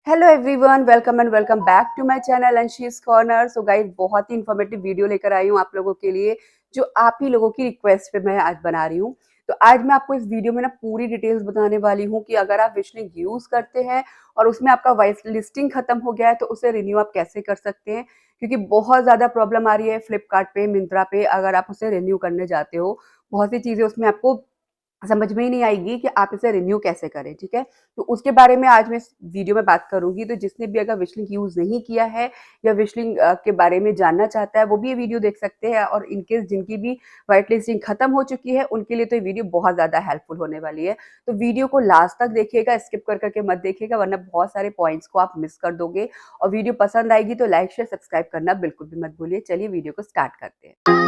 Hello everyone, welcome and welcome back to my channel Anshi's corner. So guys, बहुत ही informative video लेकर आई हूँ आप लोगों के लिए, जो आप ही लोगों की रिक्वेस्ट पे मैं आज बना रही हूँ। तो आज मैं आपको इस वीडियो में ना पूरी डिटेल्स बताने वाली हूँ कि अगर आप विश लिंक यूज करते हैं और उसमें आपका वाइट लिस्टिंग खत्म हो गया है तो उसे रिन्यू आप कैसे कर सकते हैं, क्योंकि बहुत ज्यादा प्रॉब्लम आ रही है फ्लिपकार्ट पे, मिंत्रा पे। अगर आप उसे रिन्यू करने जाते हो, बहुत सी चीजें उसमें आपको समझ में ही नहीं आएगी कि आप इसे रिन्यू कैसे करें। ठीक है, तो उसके बारे में आज मैं इस वीडियो में बात करूंगी। तो जिसने भी अगर विश लिंक यूज नहीं किया है या विश लिंक के बारे में जानना चाहता है, वो भी ये वीडियो देख सकते हैं। और इनकेस जिनकी भी व्हाइट लिस्टिंग खत्म हो चुकी है, उनके लिए तो ये वीडियो बहुत ज्यादा हेल्पफुल होने वाली है। तो वीडियो को लास्ट तक देखिएगा, स्किप कर करके मत देखिएगा, वरना बहुत सारे पॉइंट्स को आप मिस कर दोगे। और वीडियो पसंद आएगी तो लाइक शेयर सब्सक्राइब करना बिल्कुल भी मत भूलिए। चलिए वीडियो को स्टार्ट करते हैं।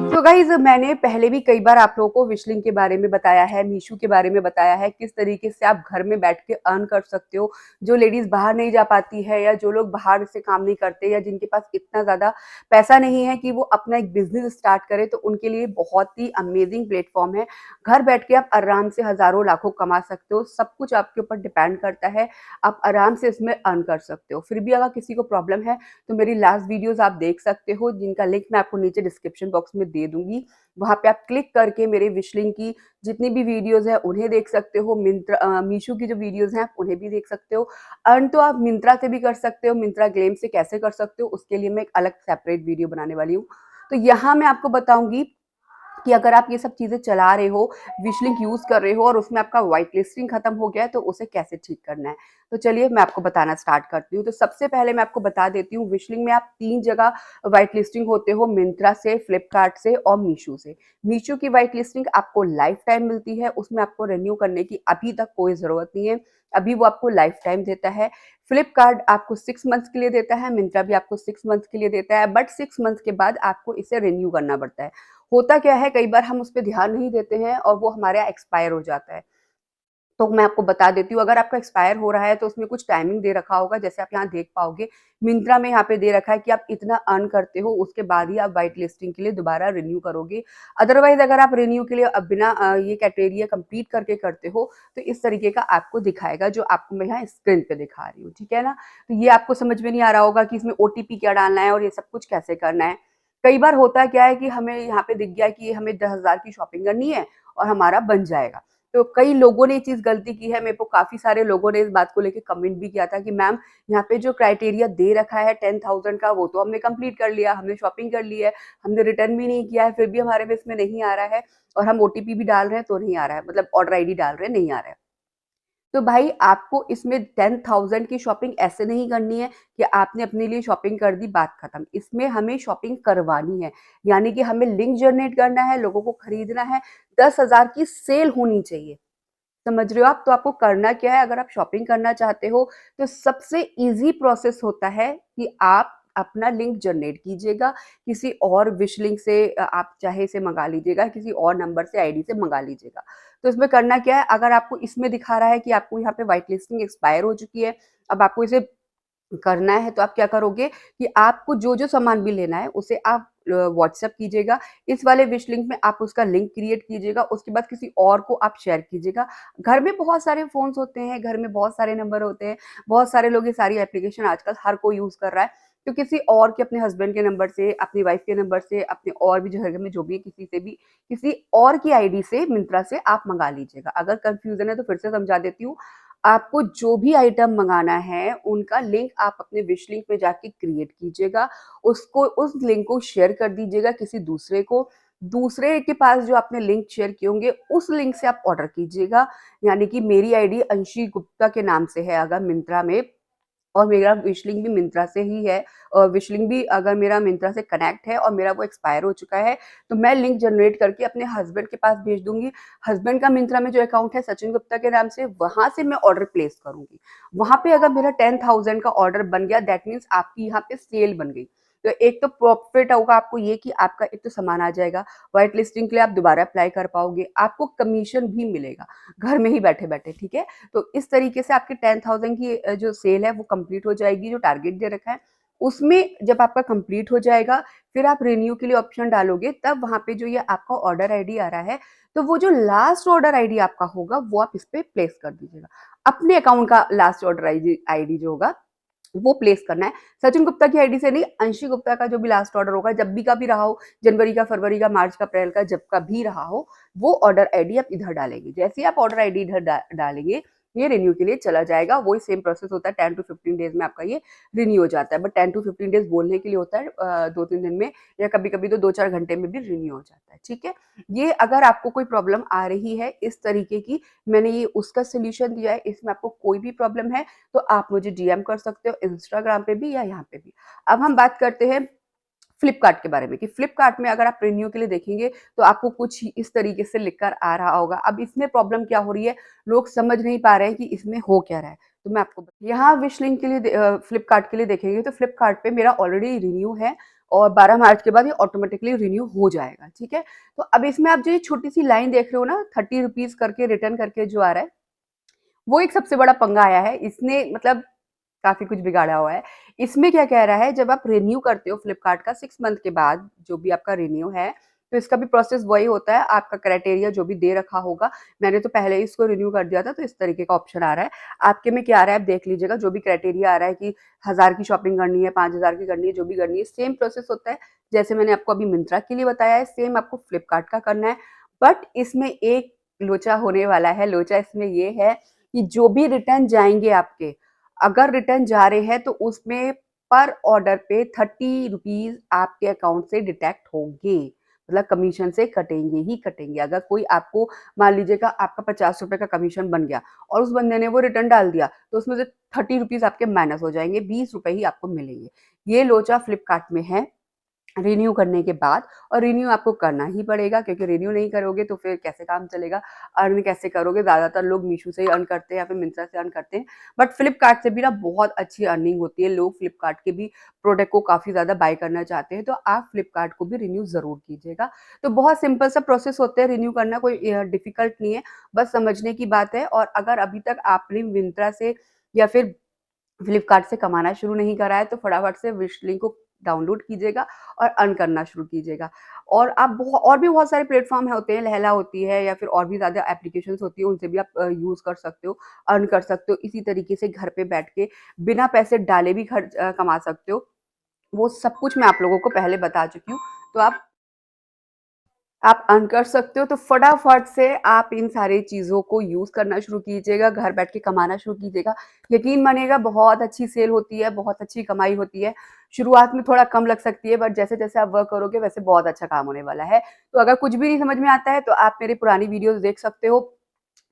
तो गाइज, मैंने पहले भी कई बार आप लोगों को विश लिंक के बारे में बताया है, मीशो के बारे में बताया है, किस तरीके से आप घर में बैठ के अर्न कर सकते हो। जो लेडीज बाहर नहीं जा पाती है, या जो लोग बाहर से काम नहीं करते, या जिनके पास इतना ज्यादा पैसा नहीं है कि वो अपना एक बिजनेस स्टार्ट करे, तो उनके लिए बहुत ही अमेजिंग प्लेटफॉर्म है। घर बैठ के आप आराम से हजारों लाखों कमा सकते हो। सब कुछ आपके ऊपर डिपेंड करता है, आप आराम से इसमें अर्न कर सकते हो। फिर भी अगर किसी को प्रॉब्लम है तो मेरी लास्ट वीडियोस आप देख सकते हो, जिनका लिंक मैं आपको नीचे डिस्क्रिप्शन बॉक्स में दे दूंगी। वहां पे आप क्लिक करके मेरे विश लिंक की जितनी भी वीडियोस है उन्हें देख सकते हो। मीशो की जो वीडियोस हैं आप उन्हें भी देख सकते हो। अर्न तो आप मिंत्रा से भी कर सकते हो। मिंत्रा ग्लेम से कैसे कर सकते हो, उसके लिए मैं एक अलग सेपरेट वीडियो बनाने वाली हूँ। तो यहाँ मैं आपको बताऊंगी कि अगर आप ये सब चीजें चला रहे हो, विश लिंक यूज कर रहे हो और उसमें आपका व्हाइट लिस्टिंग खत्म हो गया है, तो उसे कैसे ठीक करना है। तो चलिए मैं आपको बताना स्टार्ट करती हूँ। तो सबसे पहले मैं आपको बता देती हूँ, विश लिंक में आप 3 जगह व्हाइट लिस्टिंग होते हो, मिंत्रा से, फ्लिपकार्ट से और मीशो से। मीशो की व्हाइट लिस्टिंग आपको लाइफ टाइम मिलती है, उसमें आपको रिन्यू करने की अभी तक कोई जरूरत नहीं है, अभी वो आपको लाइफ टाइम देता है। फ्लिपकार्ट आपको 6 मंथ्स के लिए देता है, मिंत्रा भी आपको 6 मंथ्स के लिए देता है, बट 6 मंथ्स के बाद आपको इसे रिन्यू करना पड़ता है। होता क्या है, कई बार हम उस पर ध्यान नहीं देते हैं और वो हमारे यहाँ एक्सपायर हो जाता है। तो मैं आपको बता देती हूँ, अगर आपका एक्सपायर हो रहा है तो उसमें कुछ टाइमिंग दे रखा होगा, जैसे आप यहाँ देख पाओगे। मिंत्रा में यहाँ पे दे रखा है कि आप इतना अर्न करते हो, उसके बाद ही आप व्हाइट लिस्टिंग के लिए दोबारा रिन्यू करोगे। अदरवाइज अगर आप रिन्यू के लिए अब बिना ये क्राइटेरिया कंप्लीट करके करते हो, तो इस तरीके का आपको दिखाएगा, जो आपको मैं यहाँ स्क्रीन पे दिखा रही हूँ। ठीक है ना। तो ये आपको समझ में नहीं आ रहा होगा कि इसमें ओटीपी क्या डालना है और ये सब कुछ कैसे करना है। कई बार होता क्या है कि हमें यहाँ पे दिख गया कि हमें 10,000 की शॉपिंग करनी है और हमारा बन जाएगा। तो कई लोगों ने ये चीज गलती की है। मेरे को काफी सारे लोगों ने इस बात को लेके कमेंट भी किया था कि मैम, यहाँ पे जो क्राइटेरिया दे रखा है 10,000 का, वो तो हमने कंप्लीट कर लिया, हमने शॉपिंग कर ली है, हमने रिटर्न भी नहीं किया है, फिर भी हमारे में इसमें नहीं आ रहा है। और हम ओटीपी भी डाल रहे हैं तो नहीं आ रहा है, मतलब ऑर्डर आईडी डाल रहे हैं, नहीं आ रहा है। तो भाई, आपको इसमें 10,000 की शॉपिंग ऐसे नहीं करनी है कि आपने अपने लिए शॉपिंग कर दी, बात खत्म। इसमें हमें शॉपिंग करवानी है, यानी कि हमें लिंक जनरेट करना है, लोगों को खरीदना है। 10,000 की सेल होनी चाहिए। समझ रहे हो आप। तो आपको करना क्या है, अगर आप शॉपिंग करना चाहते हो तो सबसे इजी प्रोसेस होता है कि आप अपना लिंक जनरेट कीजिएगा किसी और विश लिंक से। आप चाहे इसे मंगा लीजिएगा, किसी और नंबर से, आईडी से मंगा लीजिएगा। तो इसमें करना क्या है, अगर आपको इसमें दिखा रहा है कि आपको यहाँ पे व्हाइट लिस्टिंग एक्सपायर हो चुकी है, अब आपको इसे करना है, तो आप क्या करोगे कि आपको जो जो सामान भी लेना है उसे आप व्हाट्सएप कीजिएगा। इस वाले विश लिंक में आप उसका लिंक क्रिएट कीजिएगा, उसके बाद किसी और को आप शेयर कीजिएगा। घर में बहुत सारे फोन्स होते हैं, घर में बहुत सारे नंबर होते हैं, बहुत सारे लोग ये सारी एप्लीकेशन आजकल हर कोई यूज कर रहा है। तो किसी और के, अपने हस्बैंड के नंबर से, अपनी वाइफ के नंबर से, अपने और भी जो घर में जो भी है, किसी से भी, किसी और की आईडी से, मिंत्रा से आप मंगा लीजिएगा। अगर कंफ्यूजन है तो फिर से समझा देती हूँ। आपको जो भी आइटम मंगाना है उनका लिंक आप अपने विश लिंक में जाके क्रिएट कीजिएगा, उसको, उस लिंक को शेयर कर दीजिएगा किसी दूसरे को। दूसरे के पास जो आपने लिंक शेयर किए होंगे, उस लिंक से आप ऑर्डर कीजिएगा। यानी कि मेरी आईडी अंशी गुप्ता के नाम से है अगर मिंत्रा में, और मेरा विश लिंक भी मिंत्रा से ही है, और विश लिंक भी अगर मेरा मिंत्रा से कनेक्ट है और मेरा वो एक्सपायर हो चुका है, तो मैं लिंक जनरेट करके अपने हस्बैंड के पास भेज दूंगी। हस्बैंड का मिंत्रा में जो अकाउंट है सचिन गुप्ता के नाम से, वहां से मैं ऑर्डर प्लेस करूंगी। वहां पे अगर मेरा 10,000 का ऑर्डर बन गया, दैट मीन्स आपकी यहाँ पे सेल बन गई। तो एक तो प्रॉफिट होगा आपको ये कि आपका एक तो सामान आ जाएगा, व्हाइट लिस्टिंग के लिए आप दोबारा अप्लाई कर पाओगे, आपको कमीशन भी मिलेगा घर में ही बैठे बैठे। ठीक है। तो इस तरीके से आपकी 10,000 की जो सेल है वो कंप्लीट हो जाएगी, जो टारगेट दे रखा है। उसमें जब आपका कंप्लीट हो जाएगा, फिर आप रिन्यू के लिए ऑप्शन डालोगे, तब वहाँ पे जो ये आपका ऑर्डर आईडी आ रहा है, तो वो जो लास्ट ऑर्डर आईडी आपका होगा, वो आप इस पे प्लेस कर दीजिएगा। अपने अकाउंट का लास्ट ऑर्डर आईडी जो होगा, वो प्लेस करना है। सचिन गुप्ता की आईडी से नहीं, अंशी गुप्ता का जो भी लास्ट ऑर्डर होगा, जब भी का भी रहा हो, जनवरी का, फरवरी का, मार्च का, अप्रैल का, जब का भी रहा हो, वो ऑर्डर आईडी आप इधर डालेंगे। जैसे ही आप ऑर्डर आईडी इधर डालेंगे, ये रिन्यू के लिए चला जाएगा। वही सेम प्रोसेस होता है, 10 टू 15 डेज में आपका ये रिन्यू हो जाता है। बट 10 टू 15 डेज बोलने के लिए होता है, 2-3 दिन में, या कभी-कभी तो 2-4 घंटे में भी रिन्यू हो जाता है, ठीक है? ये अगर आपको कोई प्रॉब्लम आ रही है इस तरीके की, मैंने ये उसका सॉल्यूशन दिया है, इसमें आपको कोई भी प्रॉब्लम है तो आप मुझे डीएम कर सकते हो इंस्टाग्राम पे भी या यहाँ पे भी। अब हम बात करते हैं फ्लिपकार्ट के बारे में, कि फ्लिपकार्ट में अगर आप रिन्यू के लिए देखेंगे तो आपको कुछ इस तरीके से लिखकर आ रहा होगा। अब इसमें प्रॉब्लम क्या हो रही है, लोग समझ नहीं पा रहे हैं कि इसमें हो क्या रहा है। तो मैं आपको यहाँ विश लिंक के लिए फ्लिपकार्ट के लिए देखेंगे तो फ्लिपकार्ट पे मेरा ऑलरेडी रिन्यू है, और 12 मार्च के बाद ये ऑटोमेटिकली रिन्यू हो जाएगा, ठीक है? तो अब इसमें आप जो ये छोटी सी लाइन देख रहे हो ना, 30 रुपीज करके रिटर्न करके जो आ रहा है, वो एक सबसे बड़ा पंगा आया है। इसने मतलब काफ़ी कुछ बिगाड़ा हुआ है। इसमें क्या कह रहा है, जब आप रिन्यू करते हो फ्लिपकार्ट का 6 मंथ के बाद, जो भी आपका रिन्यू है, तो इसका भी प्रोसेस वही होता है, आपका क्राइटेरिया जो भी दे रखा होगा। मैंने तो पहले ही इसको रिन्यू कर दिया था, तो इस तरीके का ऑप्शन आ रहा है। आपके में क्या आ रहा है, आप देख लीजिएगा। जो भी क्राइटेरिया आ रहा है कि 1000 की शॉपिंग करनी है, 5000 की करनी है, जो भी करनी है, सेम प्रोसेस होता है। जैसे मैंने आपको अभी मिंत्रा के लिए बताया है, सेम आपको फ्लिपकार्ट का करना है। बट इसमें एक लोचा होने वाला है। लोचा इसमें ये है कि जो भी रिटर्न जाएँगे आपके, अगर रिटर्न जा रहे हैं तो उसमें पर ऑर्डर पे 30 रुपीज आपके अकाउंट से डिडक्ट होंगे, मतलब कमीशन से कटेंगे ही कटेंगे। अगर कोई आपको, मान लीजिएगा आपका 50 रुपए का कमीशन बन गया और उस बंदे ने वो रिटर्न डाल दिया, तो उसमें से 30 रुपीज आपके माइनस हो जाएंगे, 20 रुपए ही आपको मिलेंगे। ये लोचा फ्लिपकार्ट में है रिन्यू करने के बाद। और रिन्यू आपको करना ही पड़ेगा, क्योंकि रिन्यू नहीं करोगे तो फिर कैसे काम चलेगा, अर्न कैसे करोगे। ज़्यादातर लोग मीशो से ही अर्न करते हैं या फिर मिंत्रा से अर्न करते हैं, बट फ्लिपकार्ट से भी ना बहुत अच्छी अर्निंग होती है। लोग फ्लिपकार्ट के भी प्रोडक्ट को काफ़ी ज़्यादा बाय करना चाहते हैं, तो आप फ्लिपकार्ट को भी रिन्यू ज़रूर कीजिएगा। तो बहुत सिंपल सा प्रोसेस होता है रिन्यू करना, कोई डिफिकल्ट नहीं है, बस समझने की बात है। और अगर अभी तक आपने मिंत्रा से या फिर फ्लिपकार्ट से कमाना शुरू नहीं करा है, तो फटाफट से विश लिंक को डाउनलोड कीजिएगा और अर्न करना शुरू कीजिएगा। और आप और भी बहुत सारे प्लेटफ़ॉर्म होते हैं, लहला होती है या फिर और भी ज़्यादा एप्लीकेशंस होती है, उनसे भी आप यूज़ कर सकते हो, अर्न कर सकते हो। इसी तरीके से घर पे बैठ के बिना पैसे डाले भी कमा सकते हो। वो सब कुछ मैं आप लोगों को पहले बता चुकी हूँ। तो आप अर्न कर सकते हो, तो फटाफट से आप इन सारी चीज़ों को यूज़ करना शुरू कीजिएगा, घर बैठ के कमाना शुरू कीजिएगा। यकीन मानिएगा, बहुत अच्छी सेल होती है, बहुत अच्छी कमाई होती है। शुरुआत में थोड़ा कम लग सकती है, बट जैसे-जैसे आप वर्क करोगे वैसे बहुत अच्छा काम होने वाला है। तो अगर कुछ भी नहीं समझ में आता है तो आप मेरी पुरानी वीडियोज़ देख सकते हो,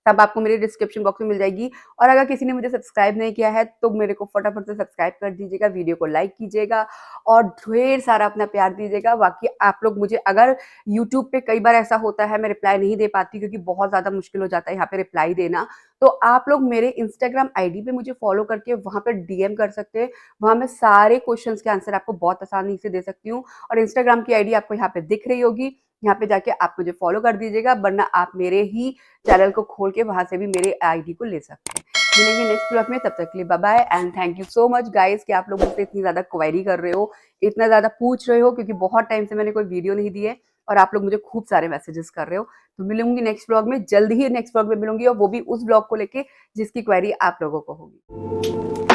तब आपको मेरे डिस्क्रिप्शन बॉक्स में मिल जाएगी। और अगर किसी ने मुझे सब्सक्राइब नहीं किया है तो मेरे को फटाफट से सब्सक्राइब कर दीजिएगा, वीडियो को लाइक कीजिएगा और ढेर सारा अपना प्यार दीजिएगा। बाकी आप लोग मुझे, अगर यूट्यूब पे कई बार ऐसा होता है मैं रिप्लाई नहीं दे पाती, क्योंकि बहुत ज़्यादा मुश्किल हो जाता है यहाँ पे रिप्लाई देना, तो आप लोग मेरे इंस्टाग्राम आईडी पे मुझे फॉलो करके वहाँ पे डीएम कर सकते हैं। वहाँ मैं सारे क्वेश्चंस के आंसर आपको बहुत आसानी से दे सकती हूँ। और इंस्टाग्राम की आईडी आपको यहाँ पे दिख रही होगी, यहाँ पे जाके आप मुझे फॉलो कर दीजिएगा, वरना आप मेरे ही चैनल को खोल के वहाँ से भी मेरे आईडी को ले सकते हैं। मिलेंगे नेक्स्ट ब्लॉग में, तब तक के लिए bye bye and thank you so much guys कि आप लोग मुझसे इतनी ज़्यादा क्वेरी कर रहे हो, इतना ज़्यादा पूछ रहे हो, क्योंकि बहुत टाइम से मैंने कोई वीडियो नहीं दी है और आप लोग मुझे खूब सारे मैसेजेस कर रहे हो। तो मिलूंगी नेक्स्ट ब्लॉग में, जल्दी ही नेक्स्ट ब्लॉग में मिलूंगी, और वो भी उस ब्लॉग को लेके जिसकी क्वेरी आप लोगों को होगी।